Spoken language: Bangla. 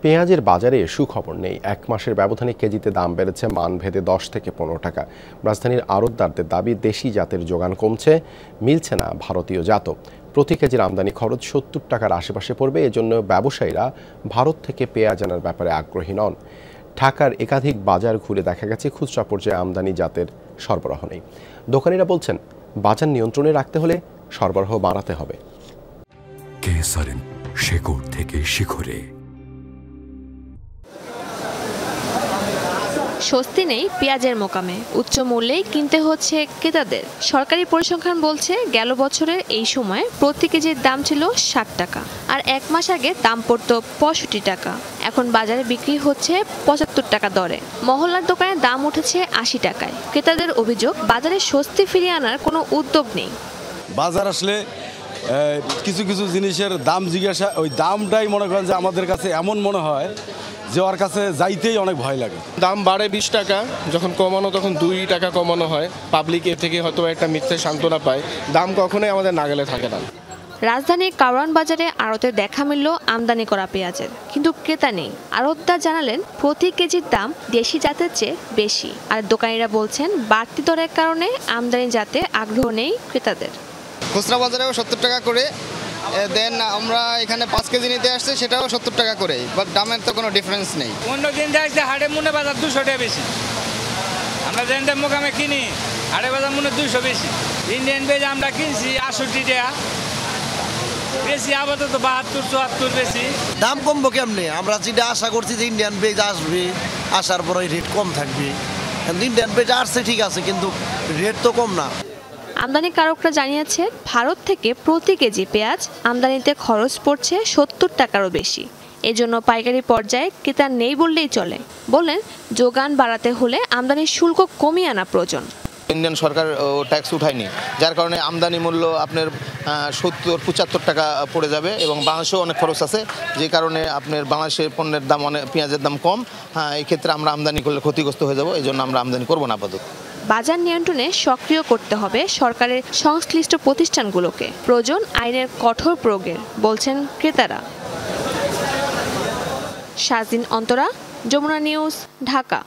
পেঁয়াজের বাজারে সুখবর নেই। এক মাসের ব্যবধানে কেজিতে দাম বেড়েছে মানভেদে 10 থেকে 15 টাকা। রাজধানীর আড়তদারদের দাবি, দেশি জাতের যোগান কমছে, মিলছে না ভারতীয় জাতও। প্রতি কেজির আমদানি খরচ 70 টাকার আশেপাশে পড়বে। এজন্য ব্যবসায়ীরা ভারত থেকে পেঁয়াজ আনার ব্যাপারে আগ্রহী নন। ঢাকার একাধিক বাজার ঘুরে দেখা গেছে খুচরা পর্যায়ে আমদানি জাতের সরবরাহ নেই। দোকানিরা বলছেন, বাজার নিয়ন্ত্রণে রাখতে হলে সরবরাহ বাড়াতে হবে। কেসারেন, শেকড় থেকে শিখরে। স্বস্তি নেই পেঁয়াজের মোকামে, উচ্চ মূল্যেই কিনতে হচ্ছে ক্রেতাদের। সরকারি পরিসংখ্যান বলছে, গেল বছরের এই সময় প্রতি কেজির দাম ছিল 60 টাকা, আর এক মাস আগে দাম পড়তো 65 টাকা। এখন বাজারে বিক্রি হচ্ছে 75 টাকা দরে। মহল্লার দোকানে দাম উঠেছে 80 টাকায়। ক্রেতাদের অভিযোগ, বাজারে স্বস্তি ফিরিয়ে আনার কোনো উদ্যোগ নেই। বাজার আসলে কিছু কিছু জিনিসের দাম জিজ্ঞাসা, ওই দামটাই মনে করেন যে আমাদের কাছে এমন মনে হয় যে ওর কাছে যাইতেই অনেক ভয় লাগে। দাম বাড়ে 20 টাকা, যখন কমানো তখন 2 টাকা কমানো হয়। পাবলিক এর থেকে হয়তো একটা মিথ্যে সান্ত্বনা পায়। দাম কখনোই আমাদের নাগালে থাকে না। রাজধানীর কারওয়ান বাজারে আড়তে দেখা মিলল আমদানি করা পেঁয়াজের, কিন্তু ক্রেতা নেই। আড়তদার জানালেন, প্রতি কেজির দাম দেশি জাতের চেয়ে বেশি। আর দোকানিরা বলছেন, বাড়তি দরের কারণে আমদানি জাতে আগ্রহ নেই ক্রেতাদের। খুচরা বাজারেও 70 টাকা করে, দেন আমরা এখানে 5 কেজি নিতে আসছে, সেটাও 70 টাকা করে। বাট দামের তো কোনো ডিফারেন্স নেই। অন্য দিন দেখছে হাটে মনে বাজার 200 টাকা বেশি। আমরা যেন মোকামে কিনি, হাটে বাজার মনে 200 বেশি। ইন্ডিয়ান পেঁয়াজ আমরা কিনছি 68 টাকা বেশি, আপাতত 72 74 বেশি। দাম কমবো কেমনে? আমরা যেটা আশা করছি যে ইন্ডিয়ান পেঁয়াজ আসবে, আসার পরে রেট কম থাকবে। ইন্ডিয়ান পেঁয়াজ আসছে ঠিক আছে, কিন্তু রেট তো কম না। আমদানিকারকরা জানিয়েছে, ভারত থেকে প্রতি কেজি পেঁয়াজ আমদানিতে খরচ পড়ছে 70 টাকারও বেশি। এজন্য পাইকারি পর্যায়ে ক্রেতা নেই বললেই চলে। বলেন, যোগান বাড়াতে হলে আমদানির শুল্ক কমিয়ে আনা প্রয়োজন। ইন্ডিয়ান সরকার ট্যাক্স উঠায়নি, যার কারণে আমদানি মূল্য আপনার 70-75 টাকা পড়ে যাবে, এবং বাংলাদেশেও অনেক খরচ আছে, যে কারণে আপনার বাংলাদেশের পণ্যের দাম অনেক, পেঁয়াজের দাম কম। এই ক্ষেত্রে আমরা আমদানি করলে ক্ষতিগ্রস্ত হয়ে যাব, এই জন্য আমরা আমদানি করবো না আপাতত। বাজার নিয়ন্ত্রণে সক্রিয় করতে হবে সরকারের সংশ্লিষ্ট প্রতিষ্ঠানগুলোকে। প্রয়োজন আইনের কঠোর প্রয়োগের, বলছেন ক্রেতারা। শাহজিন অন্তরা, যমুনা নিউজ, ঢাকা।